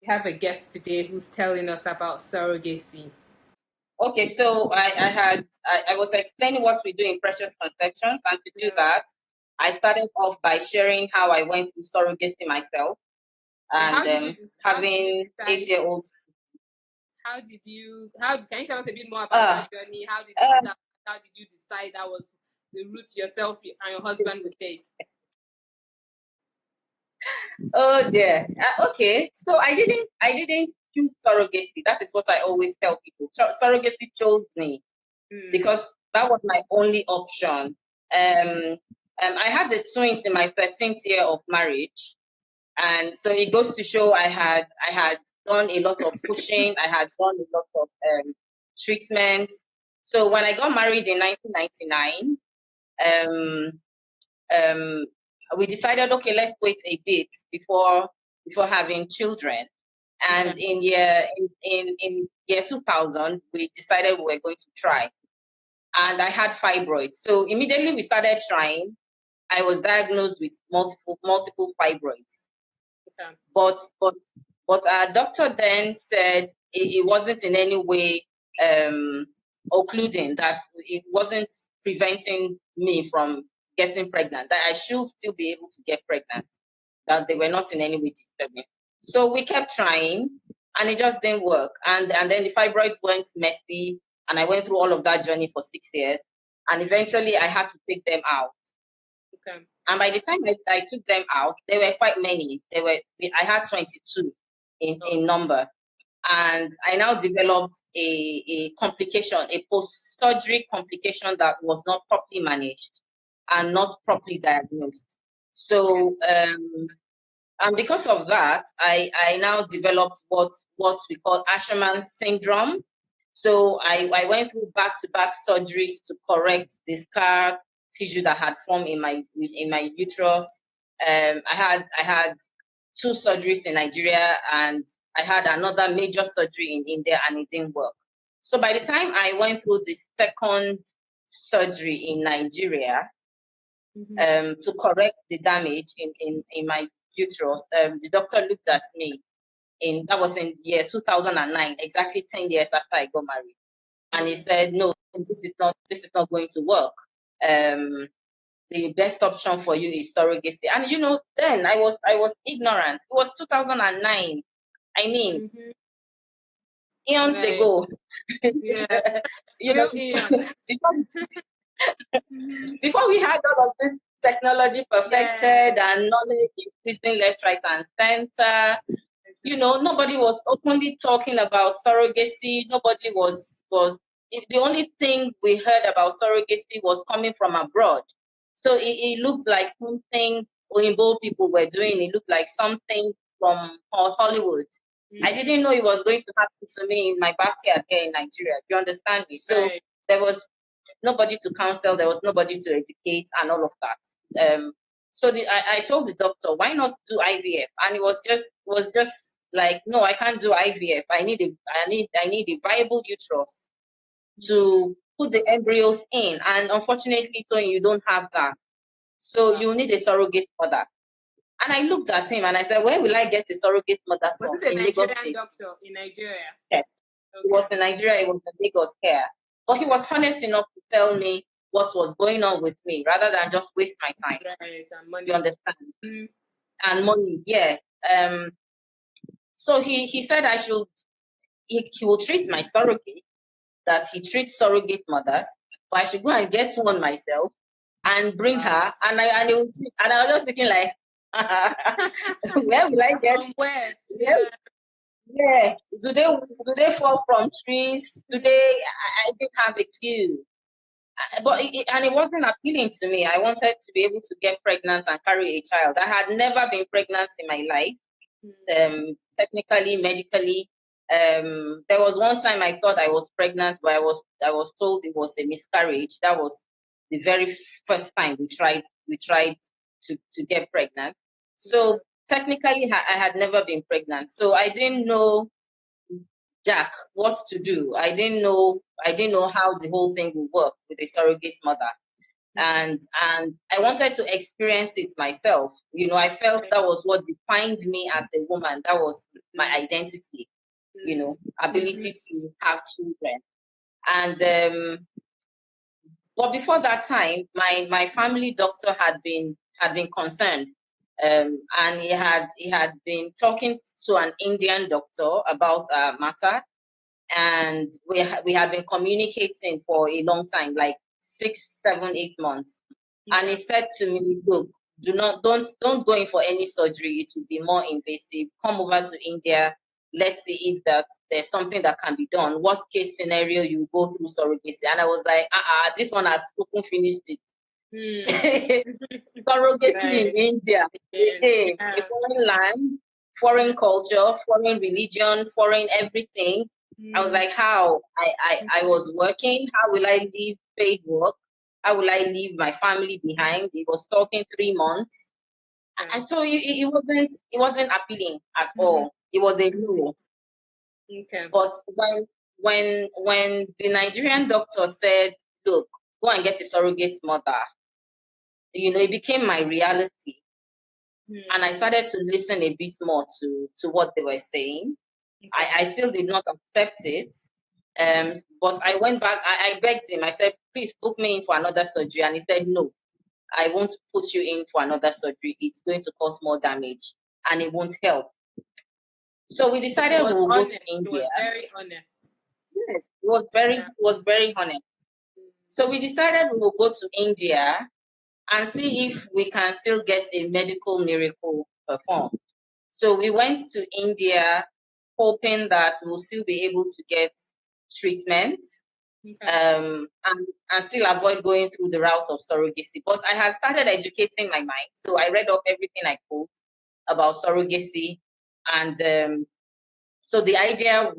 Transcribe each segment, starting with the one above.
have a guest today who's telling us about surrogacy. Okay, so I was explaining what we do in precious conceptions, and to do Yeah. that, I started off by sharing how I went through surrogacy myself, Yeah, and how did you having decide? 8-year-old. Can you tell us a bit more about Uh, that journey? How did it uh, start? How did you decide that was the route yourself and your husband would take? oh dear. Okay, so I didn't choose surrogacy. That is what I always tell people. Surrogacy chose me Mm. because that was my only option. I had the twins in my 13th year of marriage, and so it goes to show I had done a lot of pushing. I had done a lot of treatments. So when I got married in 1999, um, um, we decided, okay, let's wait a bit before having children. Okay. And in year 2000, we decided we were going to try. And I had fibroids. So immediately we started trying. I was diagnosed with multiple fibroids. Okay. But our doctor then said it wasn't in any way um, occluding, that it wasn't preventing me from getting pregnant, that I should still be able to get pregnant, that they were not in any way disturbing. So we kept trying, and it just didn't work. And then the fibroids went messy, and I went through all of that journey for 6 years, and eventually I had to take them out. Okay. And by the time I took them out, there were quite many. I had 22 in number. And I now developed a complication, a post-surgery complication that was not properly managed and not properly diagnosed. So, and because of that, I now developed what we call Asherman syndrome. So I went through back-to-back surgeries to correct the scar tissue that had formed in my uterus. I had two surgeries in Nigeria, and I had another major surgery in India, and it didn't work. So by the time I went through the second surgery in Nigeria, to correct the damage in my uterus, the doctor looked at me that was in year 2009, exactly 10 years after I got married. And he said, no, this is not going to work. The best option for you is surrogacy. And then I was ignorant. It was 2009. I mean, eons Right. ago. Yeah. you know, Real Ian. before, before we had all of this technology Yeah. perfected and knowledge increasing left, right, and center, nobody was openly talking about surrogacy. Nobody was the only thing we heard about surrogacy was coming from abroad. So it looked like something Oyinbo people were doing. It looked like something from Hollywood. I didn't know it was going to happen to me in my backyard here in Nigeria. Do you understand me? So Right. there was nobody to counsel. There was nobody to educate, and all of that. So I told the doctor, why not do IVF? And it was just like, no, I can't do IVF. I need a viable uterus to put the embryos in. And unfortunately, Tony, you don't have that. So you need a surrogate mother. And I looked at him and I said, where will I get a surrogate mother Was from? this a In Lagos Nigerian State. doctor in Nigeria? Yes. It was in Nigeria, it was in Lagos here. But he was honest enough to tell me what was going on with me rather than just waste my time. Right. And money. You understand? And money, yeah. So he said he will treat my surrogate, that he treats surrogate mothers, but I should go and get one myself and bring her, and I was just thinking like, where will I get? From where? Yeah. Do they fall from trees? I didn't have a clue. But it wasn't appealing to me. I wanted to be able to get pregnant and carry a child. I had never been pregnant in my life. Technically, medically. There was one time I thought I was pregnant, but I was told it was a miscarriage. That was the very first time we tried to get pregnant. So technically, I had never been pregnant. So I didn't know Jack what to do. I didn't know how the whole thing would work with a surrogate mother. and I wanted to experience it myself. I felt that was what defined me as a woman. That was my identity. Ability to have children. And but before that time, my family doctor had been concerned, and he had been talking to an Indian doctor about a matter, and we had been communicating for a long time, like 6, 7, 8 months. And he said to me, "Look, don't go in for any surgery. It will be more invasive. Come over to India. Let's see if there's something that can be done. Worst case scenario, you go through surrogacy." And I was like, this one has spoken, finished it. Surrogacy in India, a foreign land, foreign culture, foreign religion, foreign everything. I was like, how? I was working. How will I leave paid work? How will I leave my family behind? He was talking 3 months. And so it wasn't appealing at all. It was a no. Okay. But when the Nigerian doctor said, "Look, go and get a surrogate mother," it became my reality. And I started to listen a bit more to what they were saying. I still did not accept it. But I went back, I begged him, I said, "Please book me in for another surgery." And he said, "No, I won't put you in for another surgery. It's going to cause more damage and it won't help." So we decided we'll go to India. He was very honest. Yes, he was very honest. So we decided we'll go to India and see if we can still get a medical miracle performed. So we went to India hoping that we'll still be able to get treatment, and still avoid going through the route of surrogacy. But I had started educating my mind. So I read up everything I could about surrogacy. And so the idea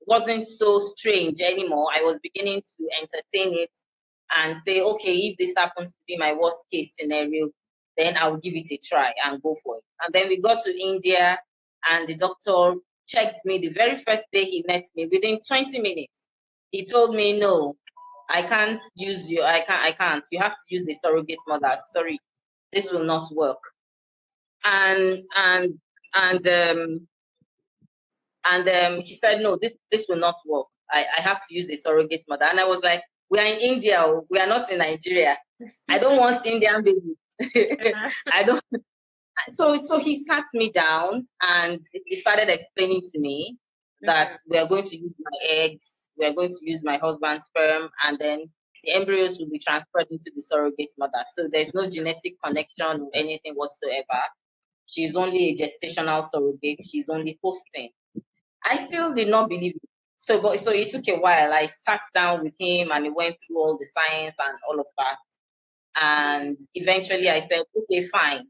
wasn't so strange anymore. I was beginning to entertain it and say, okay, if this happens to be my worst case scenario, then I'll give it a try and go for it. And then we got to India and the doctor checked me the very first day he met me. Within 20 minutes, he told me, "No, I can't use you. I can't. You have to use the surrogate mother. Sorry, this will not work." And he said, "No, this will not work. I have to use a surrogate mother." And I was like, "We are in India. We are not in Nigeria. I don't want Indian babies." I don't. So he sat me down and he started explaining to me that we are going to use my eggs, we are going to use my husband's sperm, and then the embryos will be transferred into the surrogate mother. So there's no genetic connection or anything whatsoever. She's only a gestational surrogate. She's only hosting. I still did not believe it. So it took a while. I sat down with him and he went through all the science and all of that. And eventually I said, "Okay, fine.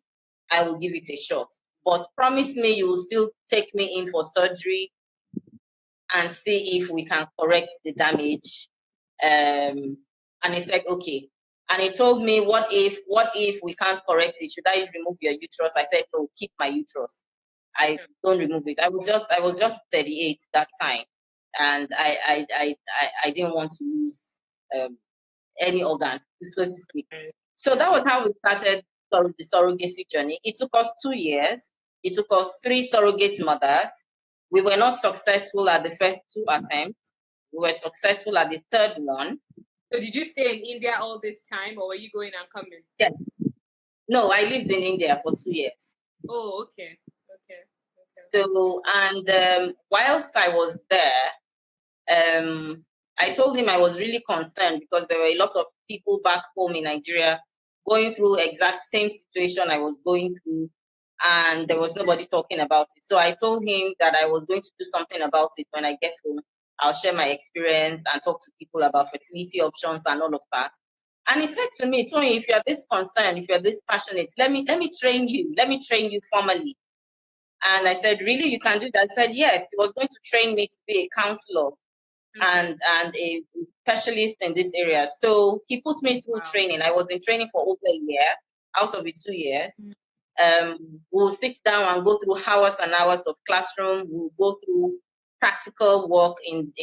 I will give it a shot. But promise me you will still take me in for surgery and see if we can correct the damage." And he said, "Okay." And he told me, what if we can't correct it? Should I remove your uterus? I said, "No, keep my uterus. I don't remove it." I was just 38 that time. And I didn't want to lose any organ, so to speak. So that was how we started the surrogacy journey. It took us 2 years. It took us 3 surrogate mothers. We were not successful at the first 2 attempts. We were successful at the 3rd one. So did you stay in India all this time, or were you going and coming? Yeah. No, I lived in India for 2 years. Oh, okay. So, and whilst I was there, I told him I was really concerned because there were a lot of people back home in Nigeria going through exact same situation I was going through, and there was nobody talking about it. So I told him that I was going to do something about it when I get home. I'll share my experience and talk to people about fertility options and all of that. And he said to me, "Toyin, if you're this concerned, if you're this passionate, let me train you. Let me train you formally." And I said, "Really, you can do that?" He said, "Yes." He was going to train me to be a counselor and a specialist in this area. So he put me through training. I was in training for over a year out of the 2 years. We'll sit down and go through hours and hours of classroom. We'll go through practical work in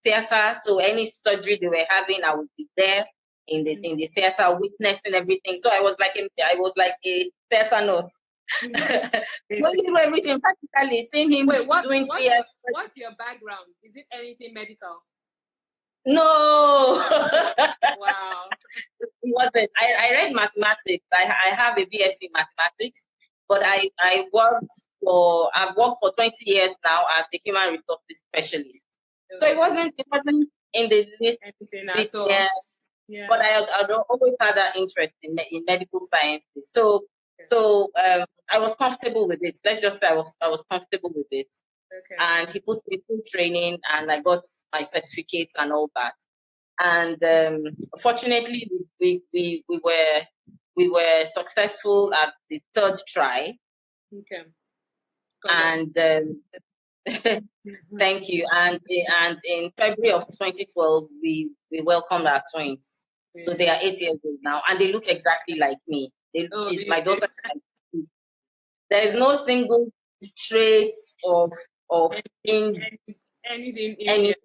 theater. So any surgery they were having, I would be there in the theater, witnessing everything. So I was like a theater nurse. Going through everything, practically seeing him doing CS. What's your background? Is it anything medical? No. Wow. It wasn't. I read mathematics. I have a BSc in mathematics, but I've worked for 20 years now as the human resources specialist. So it wasn't in the list. Anything at all. Yeah. But I always had that interest in medical sciences. So I was comfortable with it. Let's just say I was comfortable with it. Okay. And he put me through training, and I got my certificates and all that. And fortunately, we were successful at the third try. Okay. And thank you. And in February of 2012, we welcomed our twins. So they are 8 years old now, and they look exactly like me. She's my daughter. There is no single traits of anything Indian.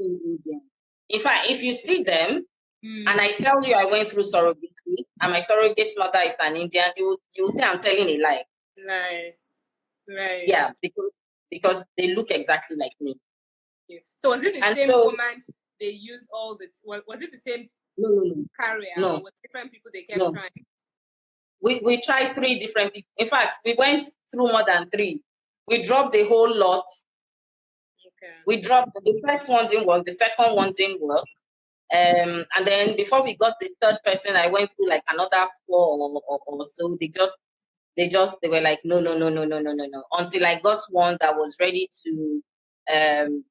In fact, if you see them, and I tell you I went through surrogacy, and my surrogate mother is an Indian, you will say I'm telling a lie. Right. Yeah, because they look exactly like me. Yeah. So was it the same woman they used all the? Was it the same? No. Carrier. No. With different people they kept trying. We tried 3 different people. In fact, we went through more than 3. We dropped the whole lot. Okay. We dropped the first one didn't work, the second one didn't work. And then before we got the third person, I went through like another 4 or so. They were like, no. Until I got one that was ready to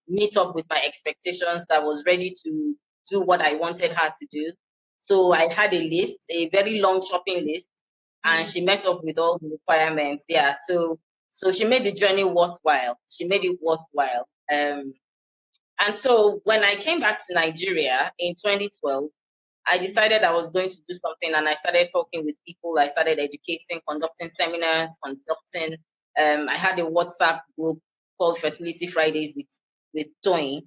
meet up with my expectations, that was ready to do what I wanted her to do. So I had a list, a very long shopping list, and she met up with all the requirements. Yeah, so she made the journey worthwhile. She made it worthwhile. And so when I came back to Nigeria in 2012, I decided I was going to do something, and I started talking with people. I started educating, conducting seminars, I had a WhatsApp group called Fertility Fridays with Toyin.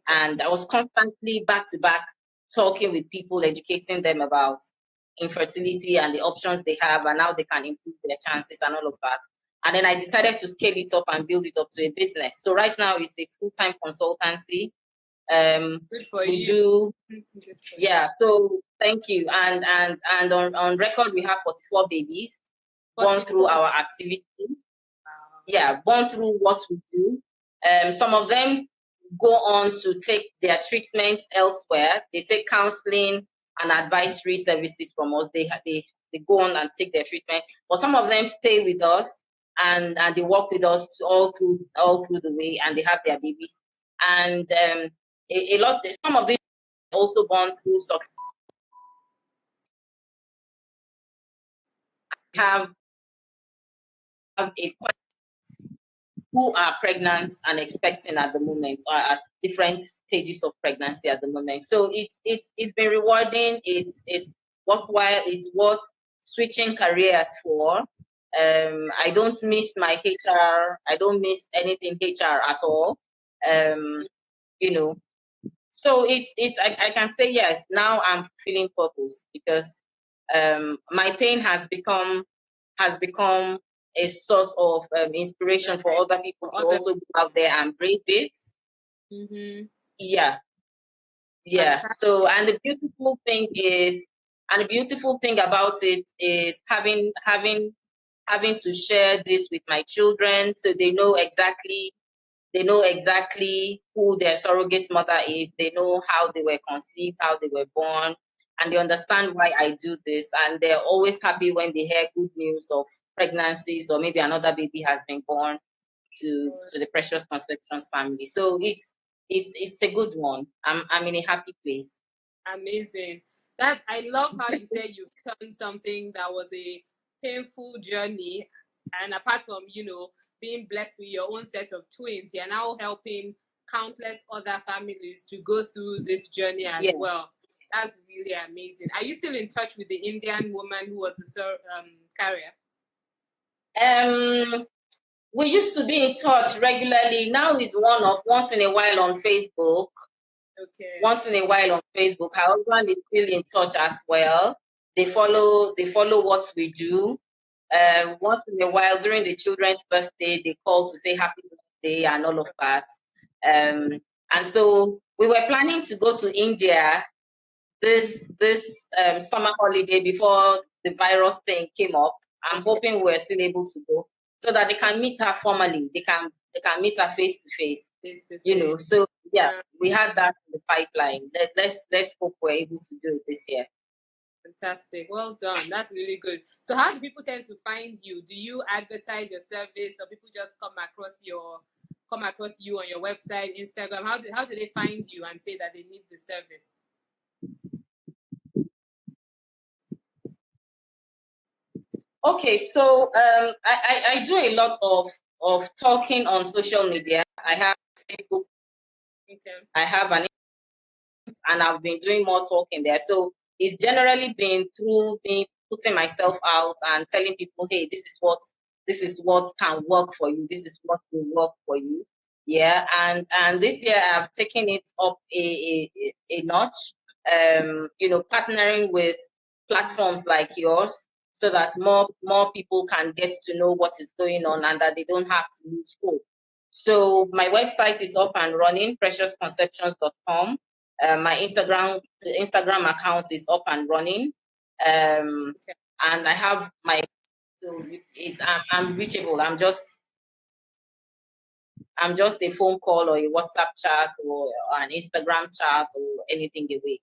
And I was constantly back to back talking with people, educating them about infertility and the options they have and how they can improve their chances and all of that. And then I decided to scale it up and build it up to a business. So right now it's a full-time consultancy. Good for we you. do, yeah. So thank you. And on record we have 44 babies born through our activity. Wow. Yeah, born through what we do. Some of them go on to take their treatments elsewhere. They take counseling and advisory services from us. They go on and take their treatment. But some of them stay with us and they work with us all through the way, and they have their babies. And some of these also born through success. Have a who are pregnant and expecting at the moment, or at different stages of pregnancy at the moment. So it's been rewarding. It's worthwhile. It's worth switching careers for. I don't miss my HR. I don't miss anything HR at all. So I can say yes. Now I'm feeling purpose, because my pain has become a source of inspiration for other people to also go out there and brave it. Mm-hmm. Yeah. So, and the beautiful thing about it is having to share this with my children, so they know exactly who their surrogate mother is. They know how they were conceived, how they were born, and they understand why I do this. And they're always happy when they hear good news of pregnancies, or maybe another baby has been born to the Precious Conceptions family. So it's a good one. I'm in a happy place. Amazing. That I love how you said you've turned something that was a painful journey, and apart from being blessed with your own set of twins, you're now helping countless other families to go through this journey as well. That's really amazing. Are you still in touch with the Indian woman who was the carrier? We used to be in touch regularly. Now it's once in a while on Facebook. Okay. Once in a while on Facebook. Her husband is still in touch as well. They follow what we do. Once in a while during the children's birthday, they call to say happy birthday and all of that. And so we were planning to go to India this summer holiday before the virus thing came up. I'm hoping we're still able to go so that they can meet her formally. They can meet her face to face. You know, so yeah, we had that in the pipeline. Let's hope we're able to do it this year. Fantastic. Well done. That's really good. So how do people tend to find you? Do you advertise your service, or people just come across you on your website, Instagram? How do they find you and say that they need the service? Okay, so I do a lot of talking on social media. I have Facebook. Okay. I have an, and I've been doing more talking there. So it's generally been through me putting myself out and telling people, hey, this is what can work for you. This is what will work for you. Yeah, and this year I've taken it up a notch. You know, partnering with platforms like yours so that more people can get to know what is going on and that they don't have to lose hope. So my website is up and running, preciousconceptions.com. My Instagram account is up and running, and I have my, so I'm reachable. I'm just a phone call or a WhatsApp chat or an Instagram chat or anything away.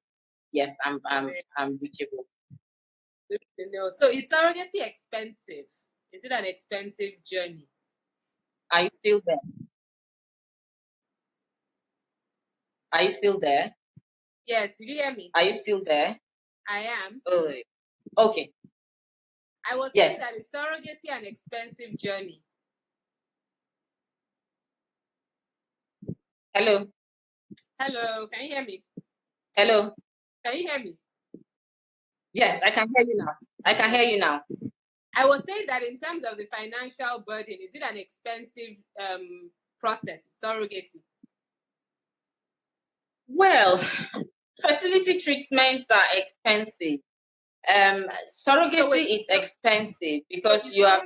Yes, I'm reachable. Good to know. So is surrogacy expensive? Is it an expensive journey? Are you still there? Are you still there? Yes. Did you hear me? Are you still there? I am. Oh, okay. I was saying that is surrogacy an expensive journey? Hello. Hello. Can you hear me? Hello. Can you hear me? Yes, I can hear you now. I can hear you now. I was saying that in terms of the financial burden, is it an expensive process, surrogacy? Well, fertility treatments are expensive. Surrogacy is expensive because you are.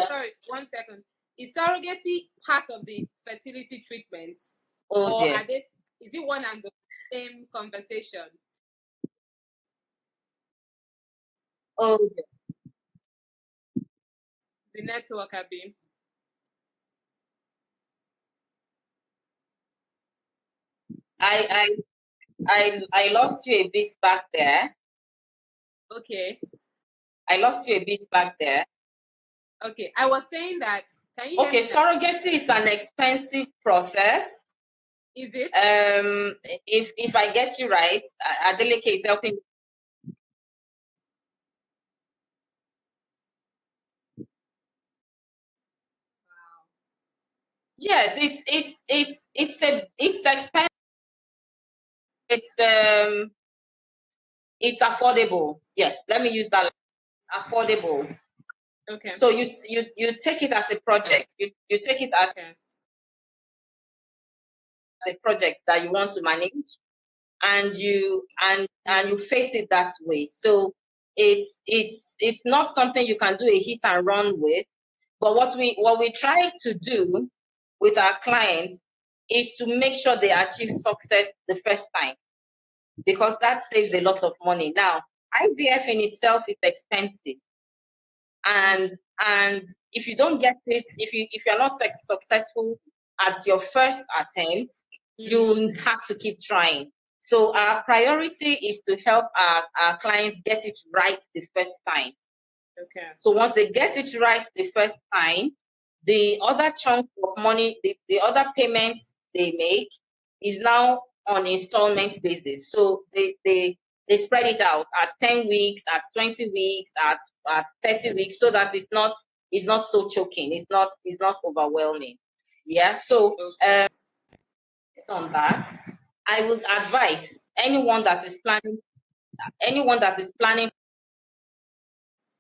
Sorry, 1 second. Is surrogacy part of the fertility treatment, Oh or dear. is it one and the same conversation? Oh dear. The network, Abi. I lost you a bit back there. Okay. I lost you a bit back there. Okay, I was saying that. Can you hear me now? Surrogacy is an expensive process. Is it? If I get you right, Adeleke is helping. Wow. Yes, it's expensive. It's affordable. Yes, let me use that. Affordable. Okay. So you take it as a project. You take it as a project that you want to manage, and you face it that way. So it's not something you can do a hit and run with. But what we try to do with our clients is to make sure they achieve success the first time, because that saves a lot of money. Now, IVF in itself is expensive, and if you don't get it, if you're not successful at your first attempt, you have to keep trying. So our priority is to help our clients get it right the first time. Okay. So once they get it right the first time, the other chunk of money, the other payments they make is now on installment basis. So they spread it out at 10 weeks, at 20 weeks, at 30 weeks, so that it's not so choking, it's not overwhelming. Yeah. So based on that, I would advise anyone that is planning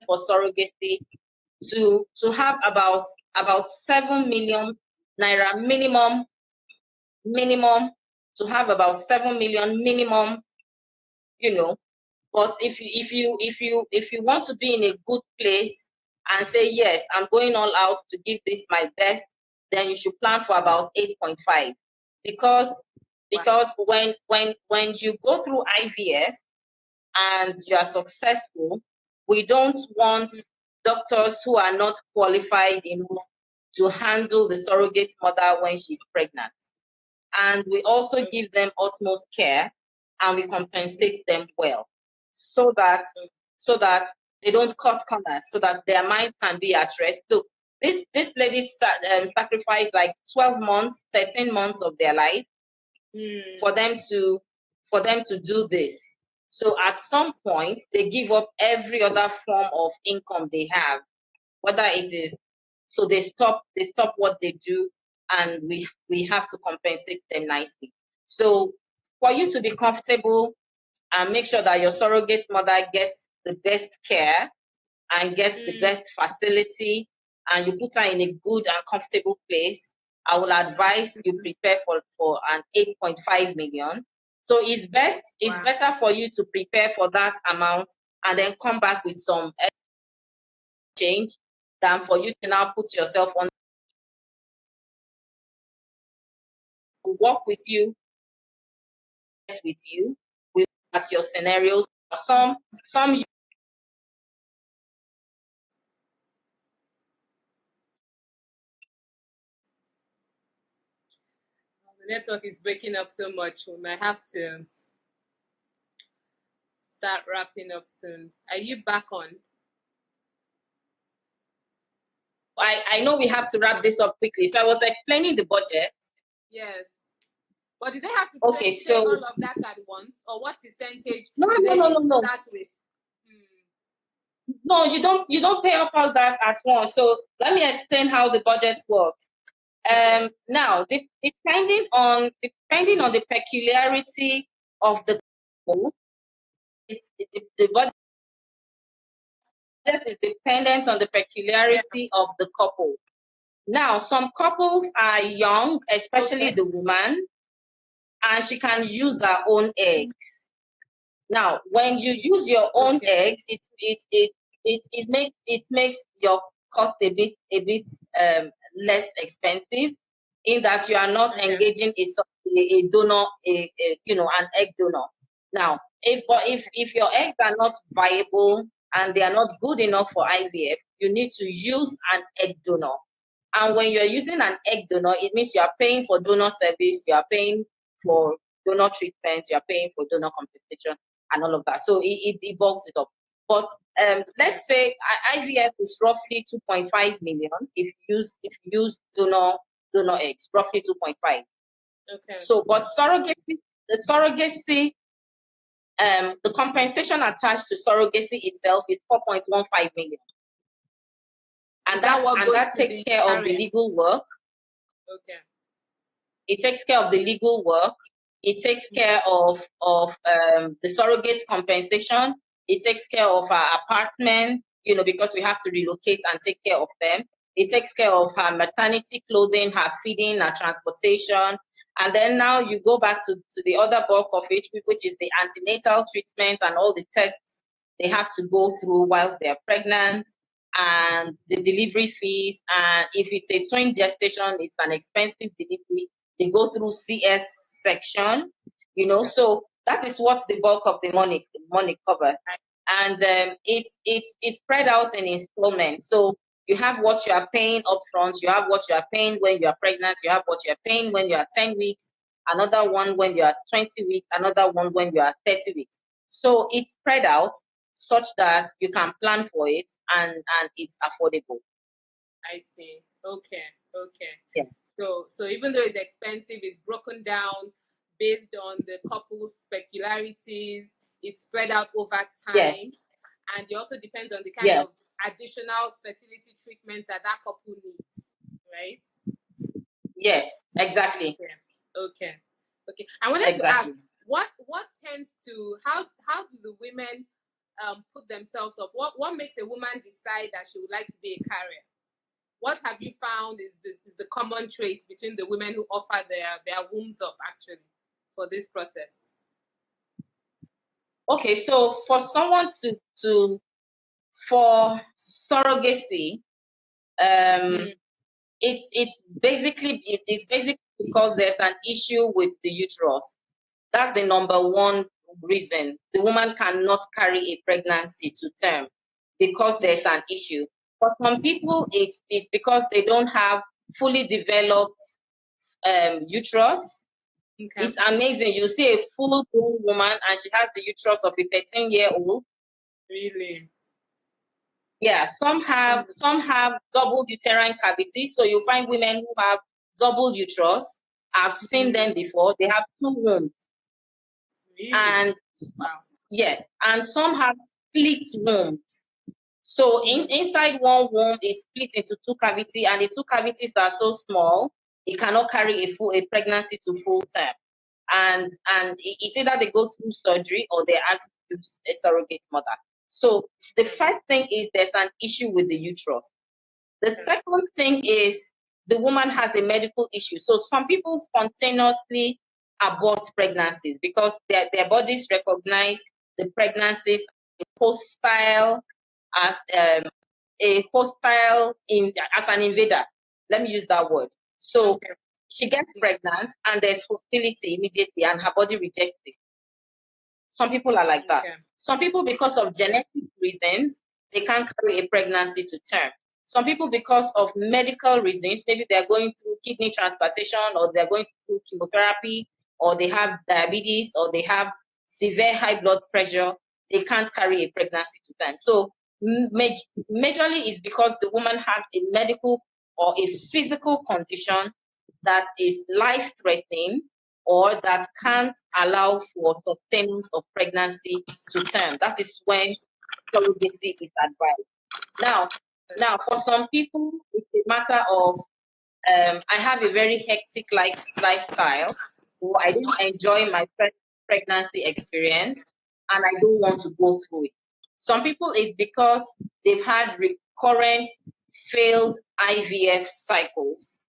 for surrogacy to have about 7 million naira minimum to have about 7 million minimum, you know. But if you want to be in a good place and say, yes, I'm going all out to give this my best, then you should plan for about 8.5. Because when you go through IVF and you are successful, we don't want doctors who are not qualified enough to handle the surrogate mother when she's pregnant. And we also give them utmost care, and we compensate them well, so that they don't cut corners, so that their minds can be at rest. Look, this lady sacrificed like 12 months, 13 months of their life for them to do this. So at some point, they give up every other form of income they have, whether it is, so they stop what they do, and we have to compensate them nicely. So for you to be comfortable and make sure that your surrogate mother gets the best care and gets the best facility, and you put her in a good and comfortable place, I will advise you prepare for an 8.5 million. So it's better for you to prepare for that amount and then come back with some change than for you to now put yourself on. Work with you, we look at your scenarios. Some The network is breaking up so much. We might have to start wrapping up soon. Are you back on? I know we have to wrap this up quickly. So I was explaining the budget. Yes. But did they have to pay So all of that at once? Or what percentage no. start with? No, you don't pay up all that at once. So let me explain how the budget works. Now, depending on the peculiarity of the couple, the budget is dependent on the peculiarity of the couple. Now, some couples are young, especially the woman, and she can use her own eggs. Now, when you use your own eggs, it makes your cost a bit less expensive, in that you are not engaging a donor, an egg donor. Now, if your eggs are not viable and they are not good enough for IVF, you need to use an egg donor. And when you're using an egg donor, it means you are paying for donor service, you are paying for donor treatment, you are paying for donor compensation and all of that. So it bulks it up. But let's say IVF is roughly 2.5 million if you use donor eggs, roughly 2.5. Okay. So, but surrogacy, the compensation attached to surrogacy itself is 4.15 million. And that takes care of the legal work. Okay. It takes care of the legal work. It takes care of the surrogate's compensation. It takes care of her apartment, because we have to relocate and take care of them. It takes care of her maternity clothing, her feeding, her transportation. And then now you go back to the other bulk of it, which is the antenatal treatment and all the tests they have to go through whilst they're pregnant, and the delivery fees. And if it's a twin gestation, it's an expensive delivery. They go through CS section, so that is what the bulk of the money covers. And it's spread out in installments. So you have what you are paying upfront, you have what you are paying when you are pregnant, you have what you are paying when you are 10 weeks, another one when you are 20 weeks, another one when you are 30 weeks. So it's spread out such that you can plan for it, and it's affordable. I see. Okay. Yeah. So even though it's expensive, it's broken down based on the couple's peculiarities. It's spread out over time. Yes. And it also depends on the kind of additional fertility treatment that couple needs, right? Yes, exactly. Okay. I wanted to ask, what tends to, how do the women put themselves up? What makes a woman decide that she would like to be a carrier? What have you found is the common trait between the women who offer their wombs up, actually? for this process? Okay, so for someone for surrogacy, it's basically because there's an issue with the uterus. That's the number one reason the woman cannot carry a pregnancy to term, because there's an issue. For some people, it's because they don't have fully developed uterus. Okay. It's amazing. You see a full-grown woman and she has the uterus of a 13-year-old. Really? Yeah, some have double uterine cavity. So you find women who have double uterus. I've seen them before. They have two wombs. Really? And wow. Yes, and some have split wombs. So inside one womb is split into two cavities, and the two cavities are so small it cannot carry a pregnancy to full term. And it's either they go through surgery or they ask to use a surrogate mother. So the first thing is there's an issue with the uterus. The second thing is the woman has a medical issue. So some people spontaneously abort pregnancies because their bodies recognize the pregnancies as a hostile as an invader. Let me use that word. So she gets pregnant and there's hostility immediately and her body rejects it. Some people are like that. Some people, because of genetic reasons, they can't carry a pregnancy to term. Some people, because of medical reasons, maybe they're going through kidney transplantation or they're going through chemotherapy or they have diabetes or they have severe high blood pressure, they can't carry a pregnancy to term. So majorly is because the woman has a medical or a physical condition that is life-threatening or that can't allow for sustenance of pregnancy to term. That is when surrogacy is advised. Now, for some people, it's a matter of I have a very hectic lifestyle, or I didn't enjoy my pregnancy experience, and I don't want to go through it. Some people, it's because they've had recurrent failed IVF cycles,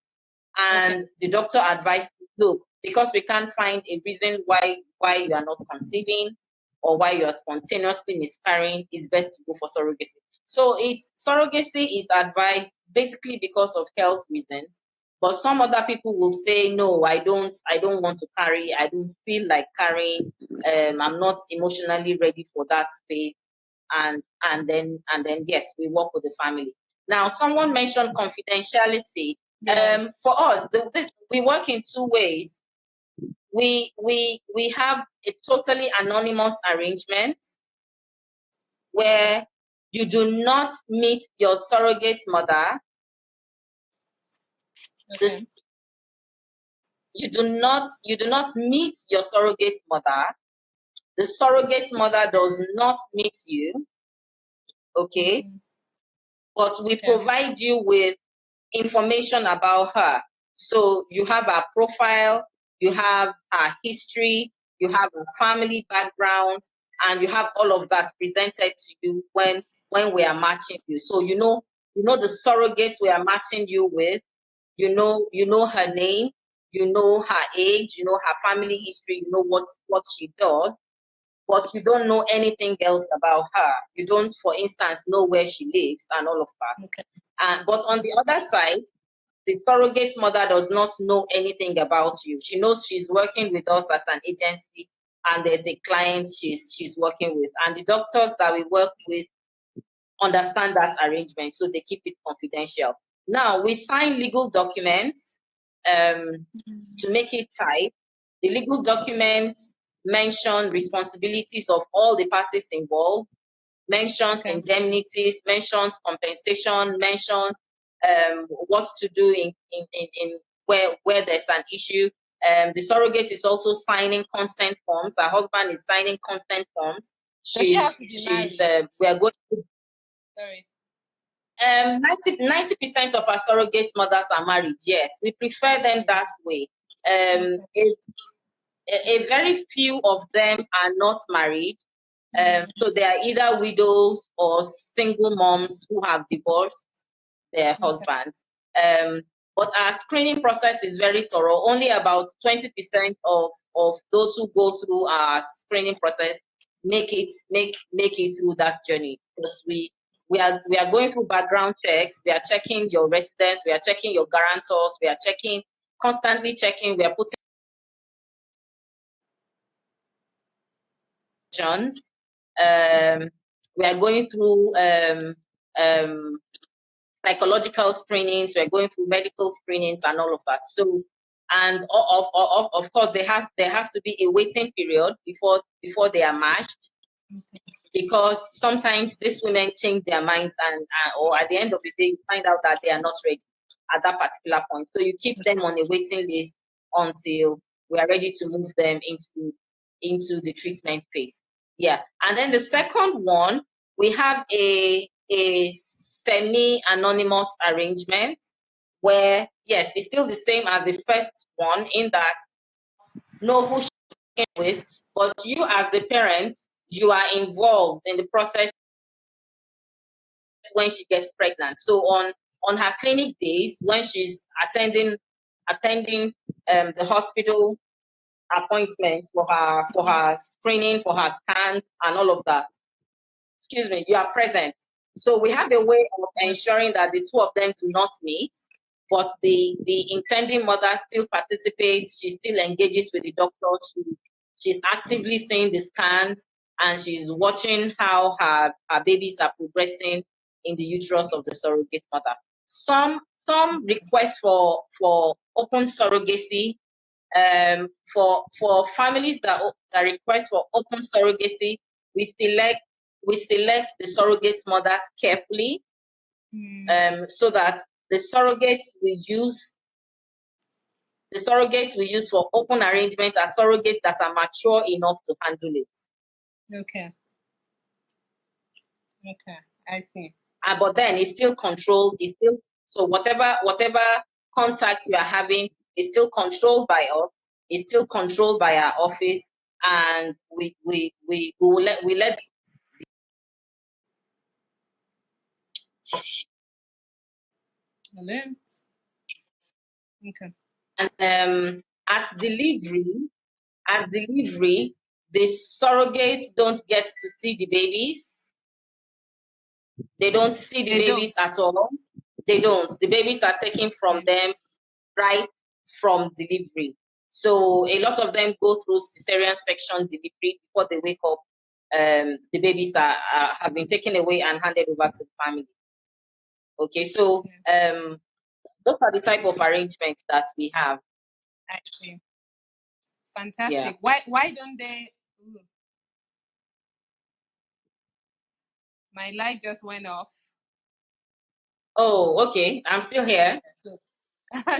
and the doctor advised, look, because we can't find a reason why you are not conceiving or why you are spontaneously miscarrying, it's best to go for surrogacy. So surrogacy is advised basically because of health reasons, but some other people will say, no, I don't want to carry, I don't feel like carrying, I'm not emotionally ready for that space, and then yes, we work with the family. Now, someone mentioned confidentiality. For us, we work in two ways. We have a totally anonymous arrangement where you do not meet your surrogate mother. You do not meet your surrogate mother. The surrogate mother does not meet you. Okay. But we provide you with information about her. So you have her profile, you have her history, you have her family background, and you have all of that presented to you when we are matching you. So you know the surrogates we are matching you with, you know her name, you know her age, you know her family history, you know what she does, but you don't know anything else about her. You don't, for instance, know where she lives and all of that. But on the other side, the surrogate mother does not know anything about you. She knows she's working with us as an agency and there's a client she's working with. And the doctors that we work with understand that arrangement, so they keep it confidential. Now, we sign legal documents to make it tight. The legal documents mention responsibilities of all the parties involved, mentions indemnities, mentions compensation, mentions what to do in where there's an issue. The surrogate is also signing consent forms. Her husband is signing consent forms. We are going to. Sorry. 90% of our surrogate mothers are married. Yes, we prefer them that way. A very few of them are not married. So they are either widows or single moms who have divorced their husbands. But our screening process is very thorough. Only about 20% of those who go through our screening process make it through that journey, because we are going through background checks. We are checking your residence. We are checking your guarantors. We are constantly checking. We are putting we are going through psychological screenings. We're going through medical screenings and all of that. So, and of course, there has to be a waiting period before they are matched, because sometimes these women change their minds, and or at the end of the day, you find out that they are not ready at that particular point. So you keep them on a waiting list until we are ready to move them into the treatment phase. Yeah, and then the second one, we have a semi-anonymous arrangement where, yes, it's still the same as the first one, in that know who she came with, but you as the parents, you are involved in the process when she gets pregnant. So on her clinic days, when she's attending the hospital appointments for her screening, for her scans, and all of that, excuse me, you are present. So we have a way of ensuring that the two of them do not meet, but the intending mother still participates. She still engages with the doctor. She's actively seeing the scans, and she's watching how her babies are progressing in the uterus of the surrogate mother. Some requests for open surrogacy. For families that request for open surrogacy, we select the surrogate mothers carefully, so that the surrogates we use for open arrangements are surrogates that are mature enough to handle it. Okay, I see. But then it's still controlled. So whatever contact you are having is still controlled by us. It's still controlled by our office, and we let. Hello. Okay. And at delivery, the surrogates don't get to see the babies. They don't see the babies at all. They don't. The babies are taken from them right from delivery. So a lot of them go through cesarean section delivery before they wake up. The babies have been taken away and handed over to the family. Okay, so those are the type of arrangements that we have. I see. Fantastic. Yeah. Why don't they? Ooh. My light just went off. Oh, okay. I'm still here. So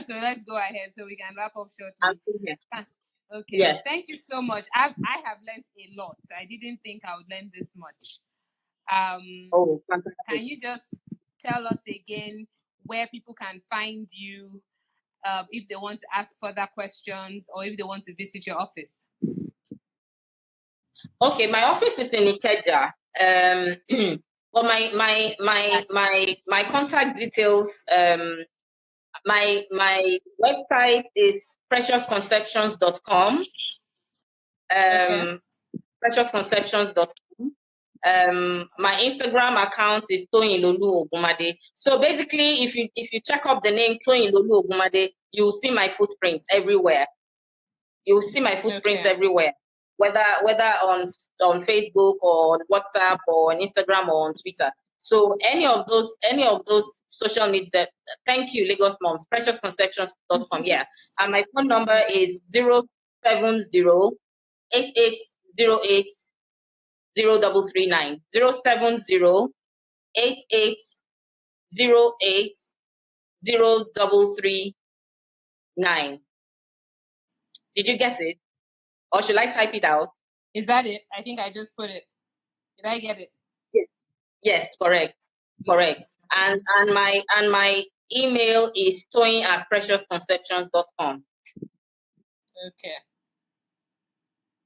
let's go ahead so we can wrap up shortly. I'm still here. Okay. Yes. Thank you so much. I have learned a lot. I didn't think I would learn this much. Oh, fantastic. Can you just tell us again where people can find you if they want to ask further questions or if they want to visit your office? Okay, my office is in Ikeja. But my contact details, my website is preciousconceptions.com. Okay. Preciousconceptions.com. My Instagram account is Toyin Lolu-Ogunmade. So basically, if you check up the name Toyin Lolu-Ogunmade, you'll see my footprints everywhere. You'll see my footprints everywhere, whether on Facebook or on WhatsApp or on Instagram or on Twitter. So any of those social media. Thank you, Lagos Moms. Preciousconceptions.com. Yeah, and my phone number is 070-8808-0339. 070-8808-0339. Did you get it? Or should I type it out? Is that it? I think I just put it. Did I get it? Yes, correct. And my email is toyin@preciousconceptions.com. Okay.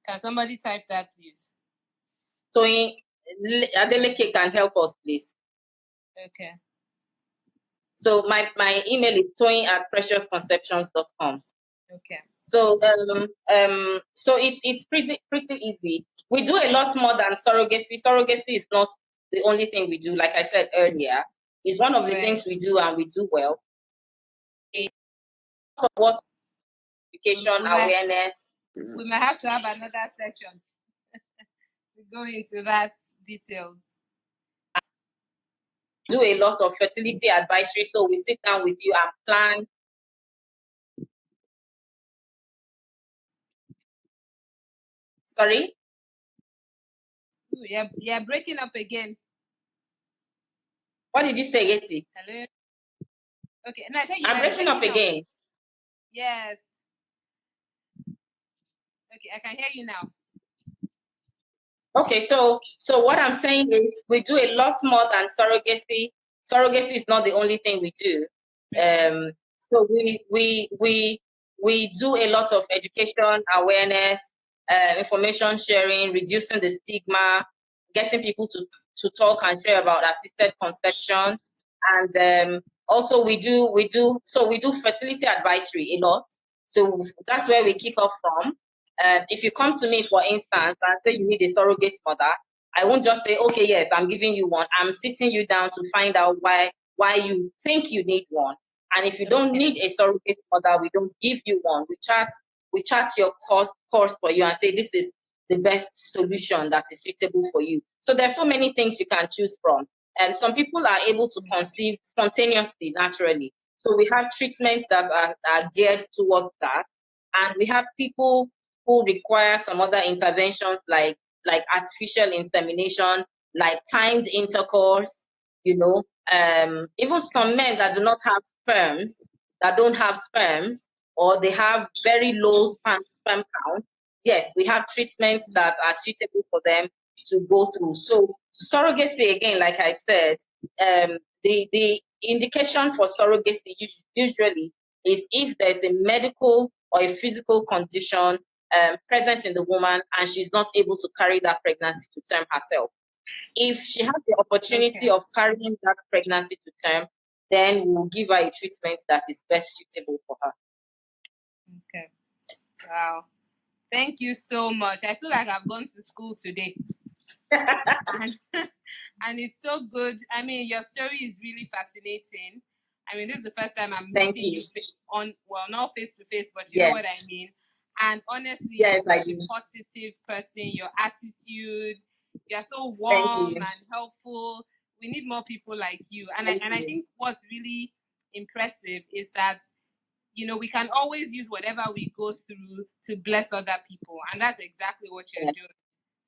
Can somebody type that, please? Toyin Adeleke can help us, please. Okay. So my email is toyin@preciousconceptions.com. Okay. So so it's pretty easy. We do a lot more than surrogacy. Surrogacy is not the only thing we do. Like I said earlier, it's one of the things we do and we do well. It's of what education, awareness. We might have to have another section to go into that details. Do a lot of fertility advisory. So we sit down with you and plan. Sorry? Yeah, breaking up again. What did you say, Yeti? Hello? Okay, no, I think I'm breaking up again. Yes. Okay, I can hear you now. Okay, so what I'm saying is we do a lot more than surrogacy. Surrogacy is not the only thing we do. So we do a lot of education, awareness, information sharing, reducing the stigma, getting people to talk and share about assisted conception, and also we do fertility advisory a lot. So that's where we kick off from. If you come to me, for instance, and say you need a surrogate mother, I won't just say, okay, yes, I'm giving you one. I'm sitting you down to find out why you think you need one. And if you don't need a surrogate mother, we don't give you one. We chart your course for you and say this is the best solution that is suitable for you. So there's so many things you can choose from. And some people are able to conceive spontaneously, naturally. So we have treatments that are geared towards that. And we have people who require some other interventions like artificial insemination, like timed intercourse, even some men that do not have sperms, or they have very low sperm count. Yes, we have treatments that are suitable for them to go through. So surrogacy, again, like I said, the indication for surrogacy usually is if there's a medical or a physical condition present in the woman and she's not able to carry that pregnancy to term herself. If she has the opportunity of carrying that pregnancy to term, then we'll give her a treatment that is best suitable for her. Okay. Wow. Thank you so much. I feel like I've gone to school today. and it's so good. I mean, your story is really fascinating. I mean, this is the first time I'm meeting you not face to face, but you know what I mean. And honestly, you're such a positive person. Your attitude, you're so warm and helpful. We need more people like you. And I think what's really impressive is that we can always use whatever we go through to bless other people, and that's exactly what you're doing.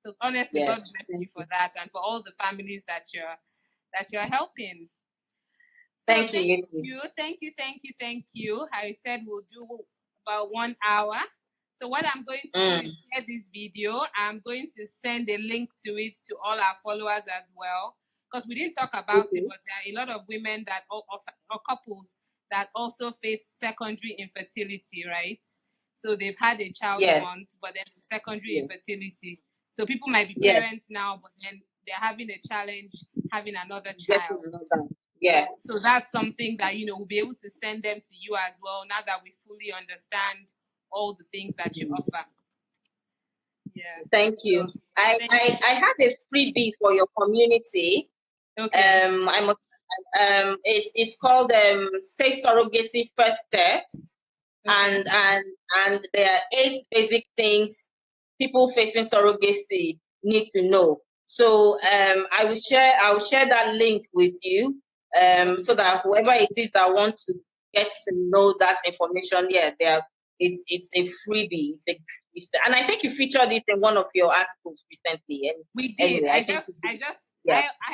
So honestly, God bless you for that, and for all the families that you're helping. So thank you. I said we'll do about 1 hour. So what I'm going to do is share this video. I'm going to send a link to it to all our followers as well, because we didn't talk about it, but there are a lot of women or couples that also face secondary infertility, right? So they've had a child once, but then secondary infertility. So people might be parents now, but then they're having a challenge having another child. Yes. So that's something that, we'll be able to send them to you as well, now that we fully understand all the things that you offer. Yeah. Thank you. So, I have a freebie for your community. Okay. It's called Safe Surrogacy First Steps. Okay. And there are 8 basic things people facing surrogacy need to know. So I will share that link with you, so that whoever it is that wants to get to know that information, it's a freebie. And I think you featured it in one of your articles recently. And we did. Anyway, I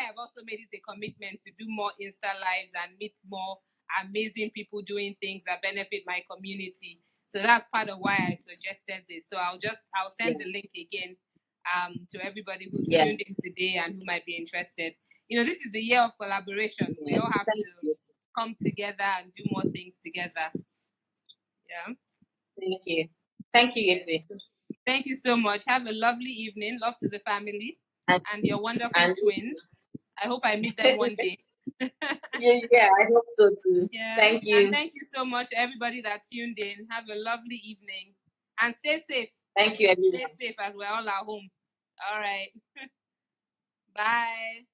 have also made it a commitment to do more Insta lives and meet more amazing people doing things that benefit my community. So that's part of why I suggested this. So I'll send the link again to everybody who's tuned in today and who might be interested. This is the year of collaboration. We all have to come together and do more things together. Yeah. Thank you. Thank you, Yeti. Thank you so much. Have a lovely evening. Love to the family and your wonderful twins. I hope I meet them one day. Yeah, I hope so too. Yes. Thank And you. thank you so much, everybody that tuned in. Have a lovely evening. And stay safe. Thank you, everyone. Stay safe as we're all at home. All right. Bye.